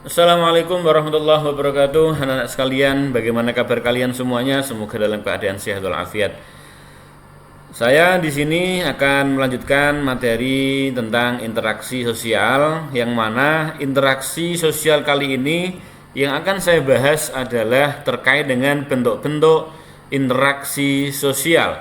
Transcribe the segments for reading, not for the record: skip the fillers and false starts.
Assalamualaikum warahmatullahi wabarakatuh. Anak-anak sekalian, bagaimana kabar kalian semuanya? Semoga dalam keadaan sehat walafiat. Saya di sini akan melanjutkan materi tentang interaksi sosial, yang mana interaksi sosial kali ini yang akan saya bahas adalah terkait dengan bentuk-bentuk interaksi sosial.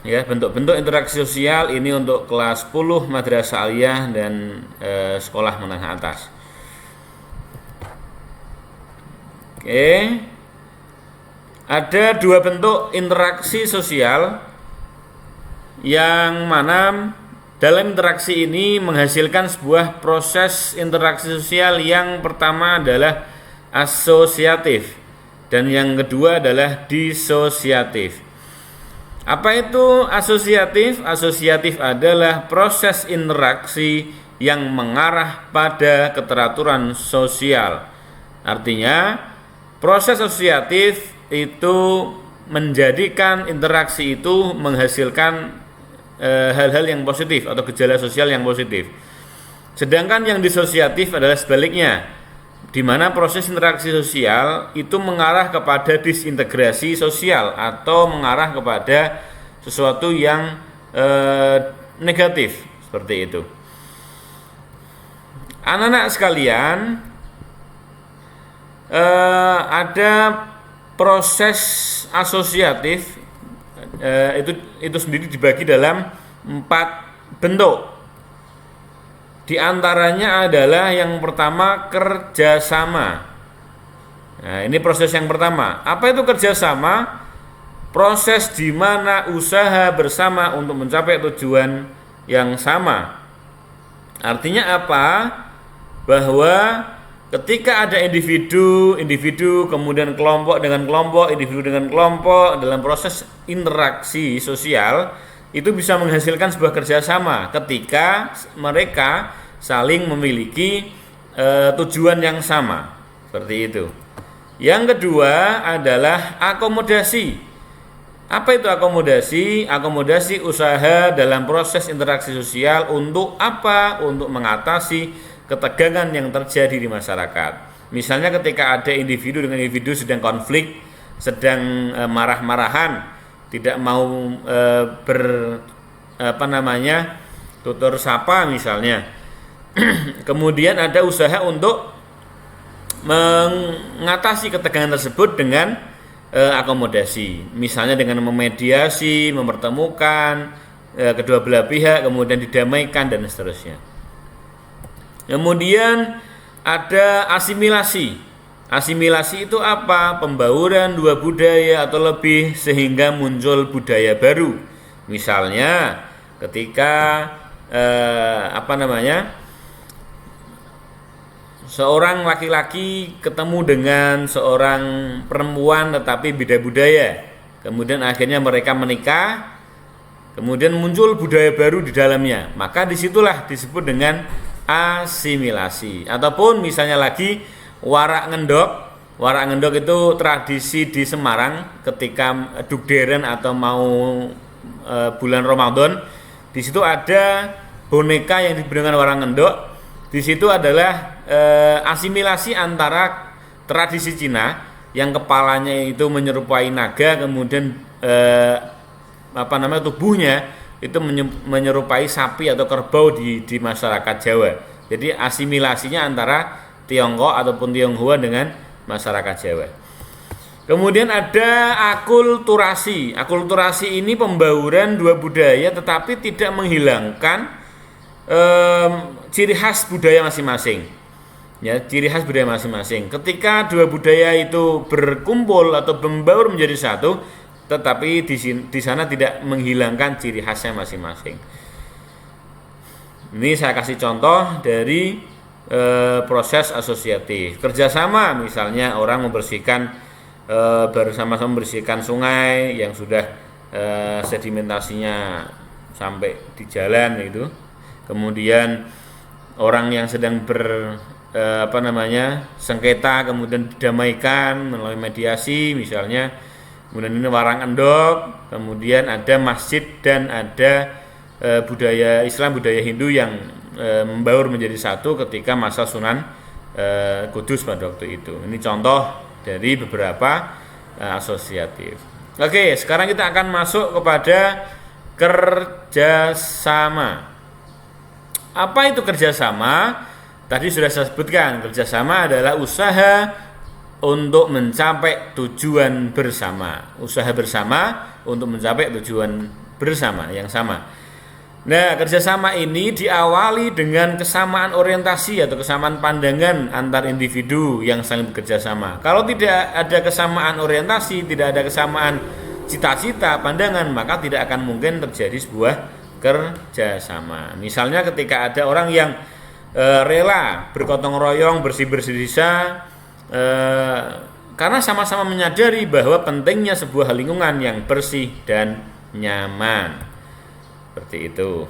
Ya, bentuk-bentuk interaksi sosial ini untuk kelas 10 madrasah aliyah dan sekolah menengah atas. Oke, ada dua bentuk interaksi sosial yang mana dalam interaksi ini menghasilkan sebuah proses interaksi sosial. Yang pertama adalah asosiatif dan yang kedua adalah disosiatif. Apa itu asosiatif? Asosiatif adalah proses interaksi yang mengarah pada keteraturan sosial. Artinya, proses asosiatif itu menjadikan interaksi itu menghasilkan hal-hal yang positif atau gejala sosial yang positif. Sedangkan yang disosiatif adalah sebaliknya, di mana proses interaksi sosial itu mengarah kepada disintegrasi sosial atau mengarah kepada sesuatu yang negatif, seperti itu. Anak-anak sekalian, ada proses asosiatif itu sendiri dibagi dalam 4 bentuk. Di antaranya adalah yang pertama kerjasama. Nah, ini proses yang pertama. Apa itu kerjasama? Proses di mana usaha bersama untuk mencapai tujuan yang sama. Artinya apa? Bahwa ketika ada individu, kemudian kelompok dengan kelompok, individu dengan kelompok dalam proses interaksi sosial, itu bisa menghasilkan sebuah kerjasama ketika mereka saling memiliki tujuan yang sama, seperti itu. Yang kedua adalah akomodasi. Apa itu akomodasi? Akomodasi usaha dalam proses interaksi sosial untuk apa? Untuk mengatasi ketegangan yang terjadi di masyarakat. Misalnya ketika ada individu dengan individu sedang konflik, sedang marah-marahan, tidak mau tutur sapa misalnya. Kemudian ada usaha untuk mengatasi ketegangan tersebut dengan akomodasi. Misalnya dengan memediasi, mempertemukan kedua belah pihak, kemudian didamaikan dan seterusnya. Kemudian ada asimilasi. Asimilasi itu apa? Pembauran dua budaya atau lebih sehingga muncul budaya baru. Misalnya ketika seorang laki-laki ketemu dengan seorang perempuan tetapi beda budaya. Kemudian akhirnya mereka menikah. Kemudian muncul budaya baru di dalamnya. Maka disitulah disebut dengan asimilasi. Ataupun misalnya lagi warak ngendok. Warak ngendok itu tradisi di Semarang ketika dugderen atau mau bulan Ramadan. Di situ ada boneka yang diberi dengan warak ngendok. Di situ adalah asimilasi antara tradisi Cina yang kepalanya itu menyerupai naga, kemudian tubuhnya itu menyerupai sapi atau kerbau di masyarakat Jawa. Jadi asimilasinya antara Tiongkok ataupun Tionghoa dengan masyarakat Jawa. Kemudian ada akulturasi. Akulturasi ini pembauran dua budaya tetapi tidak menghilangkan ciri khas budaya masing-masing. Ya, ciri khas budaya masing-masing. Ketika dua budaya itu berkumpul atau membaur menjadi satu, tetapi di sana tidak menghilangkan ciri khasnya masing-masing. Ini saya kasih contoh dari proses asosiatif. Kerjasama, misalnya orang membersihkan bersama-sama membersihkan sungai yang sudah sedimentasinya sampai di jalan itu. Kemudian orang yang sedang sengketa kemudian didamaikan melalui mediasi, misalnya. Kemudian ini warang endok, kemudian ada masjid dan ada budaya Islam, budaya Hindu yang membaur menjadi satu ketika masa Sunan Kudus pada waktu itu. Ini contoh dari beberapa asosiatif. Oke, sekarang kita akan masuk kepada kerjasama. Apa itu kerjasama? Tadi sudah saya sebutkan, kerjasama adalah usaha untuk mencapai tujuan bersama. Usaha bersama untuk mencapai tujuan bersama yang sama. Nah, kerjasama ini diawali dengan kesamaan orientasi atau kesamaan pandangan antar individu yang saling bekerja sama. Kalau tidak ada kesamaan orientasi, tidak ada kesamaan cita-cita, pandangan, maka tidak akan mungkin terjadi sebuah kerjasama. Misalnya ketika ada orang yang rela bergotong royong, bersih-bersih desa, karena sama-sama menyadari bahwa pentingnya sebuah lingkungan yang bersih dan nyaman. Seperti itu.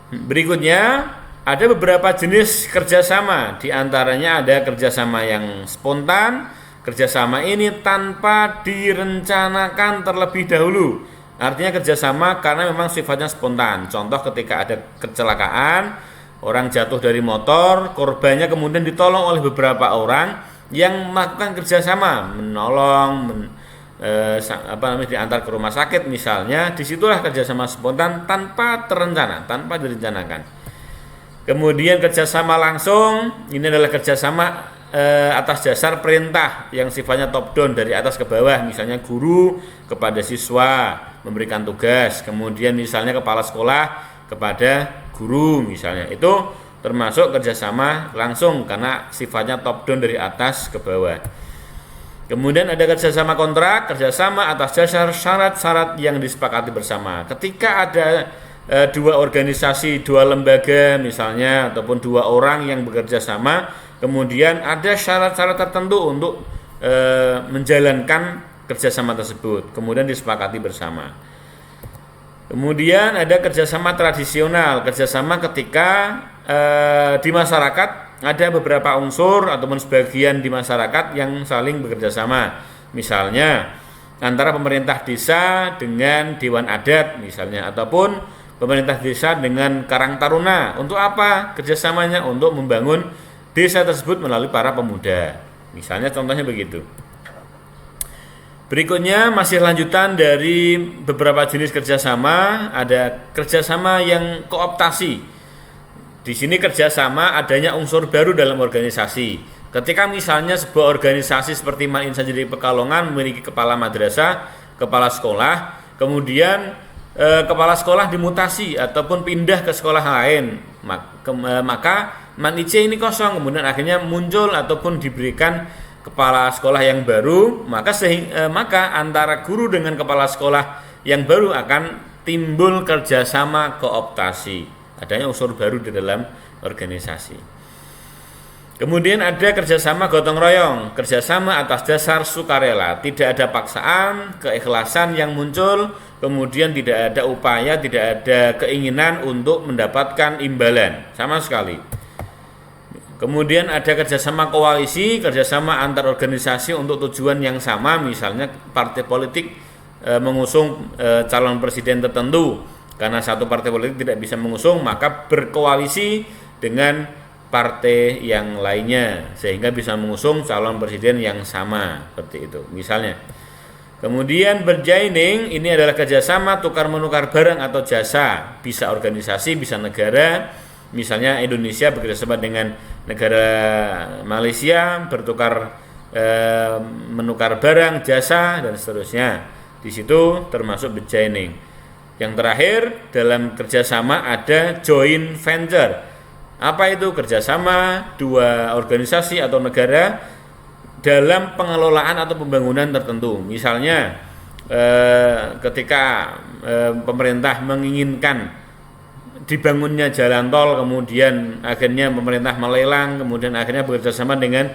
Berikutnya ada beberapa jenis kerjasama. Di antaranya ada kerjasama yang spontan. Kerjasama ini tanpa direncanakan terlebih dahulu. Artinya kerjasama karena memang sifatnya spontan. Contoh ketika ada kecelakaan, orang jatuh dari motor, korbannya kemudian ditolong oleh beberapa orang yang melakukan kerjasama, menolong, diantar ke rumah sakit misalnya. Disitulah kerjasama spontan tanpa terencana, tanpa direncanakan. Kemudian kerjasama langsung, ini adalah kerjasama atas dasar perintah yang sifatnya top down, dari atas ke bawah. Misalnya guru kepada siswa memberikan tugas, kemudian misalnya kepala sekolah kepada guru misalnya. Itu termasuk kerjasama langsung karena sifatnya top down, dari atas ke bawah. Kemudian ada kerjasama kontrak, kerjasama atas dasar syarat-syarat yang disepakati bersama. Ketika ada dua organisasi, dua lembaga misalnya, ataupun dua orang yang bekerja sama, kemudian ada syarat-syarat tertentu untuk menjalankan kerjasama tersebut, kemudian disepakati bersama. Kemudian ada kerjasama tradisional, kerjasama ketika di masyarakat ada beberapa unsur ataupun sebagian di masyarakat yang saling bekerja sama. Misalnya antara pemerintah desa dengan dewan adat misalnya, ataupun pemerintah desa dengan Karang Taruna. Untuk apa kerjasamanya? Untuk membangun desa tersebut melalui para pemuda. Misalnya contohnya begitu. Berikutnya masih lanjutan dari beberapa jenis kerjasama. Ada kerjasama yang kooptasi. Di sini kerjasama adanya unsur baru dalam organisasi. Ketika misalnya sebuah organisasi seperti Man Insan Jadi Pekalongan memiliki kepala madrasah, kepala sekolah, kemudian kepala sekolah dimutasi ataupun pindah ke sekolah lain, maka Man IC ini kosong, kemudian akhirnya muncul ataupun diberikan kepala sekolah yang baru, maka antara guru dengan kepala sekolah yang baru akan timbul kerjasama kooptasi. Adanya unsur baru di dalam organisasi. Kemudian ada kerjasama gotong royong, kerjasama atas dasar sukarela, tidak ada paksaan, keikhlasan yang muncul, kemudian tidak ada upaya, tidak ada keinginan untuk mendapatkan imbalan sama sekali. Kemudian ada kerjasama koalisi, kerjasama antar organisasi untuk tujuan yang sama, misalnya partai politik mengusung calon presiden tertentu. Karena satu partai politik tidak bisa mengusung, maka berkoalisi dengan partai yang lainnya sehingga bisa mengusung calon presiden yang sama, seperti itu misalnya. Kemudian berjaining, ini adalah kerjasama tukar menukar barang atau jasa, bisa organisasi, bisa negara. Misalnya Indonesia bekerjasama dengan negara Malaysia, bertukar menukar barang, jasa, dan seterusnya. Di situ termasuk berjaining. Yang terakhir dalam kerjasama ada joint venture. Apa itu? Kerjasama dua organisasi atau negara dalam pengelolaan atau pembangunan tertentu. Misalnya ketika pemerintah menginginkan dibangunnya jalan tol, kemudian akhirnya pemerintah melelang, kemudian akhirnya bekerjasama dengan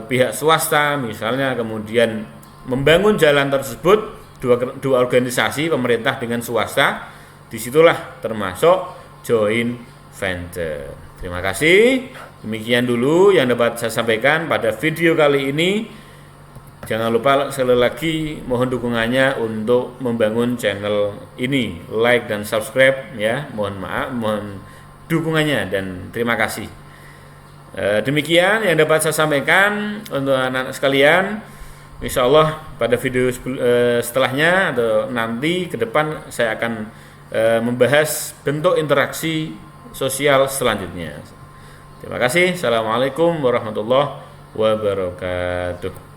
pihak swasta misalnya, kemudian membangun jalan tersebut. Dua organisasi, pemerintah dengan swasta, disitulah termasuk joint venture. Terima kasih. Demikian dulu yang dapat saya sampaikan pada video kali ini. Jangan lupa sekali lagi mohon dukungannya untuk membangun channel ini, like dan subscribe ya. Mohon maaf, mohon dukungannya dan terima kasih. Demikian yang dapat saya sampaikan untuk anak-anak sekalian. Insya Allah pada video setelahnya atau nanti ke depan saya akan membahas bentuk interaksi sosial selanjutnya. Terima kasih. Assalamualaikum warahmatullahi wabarakatuh.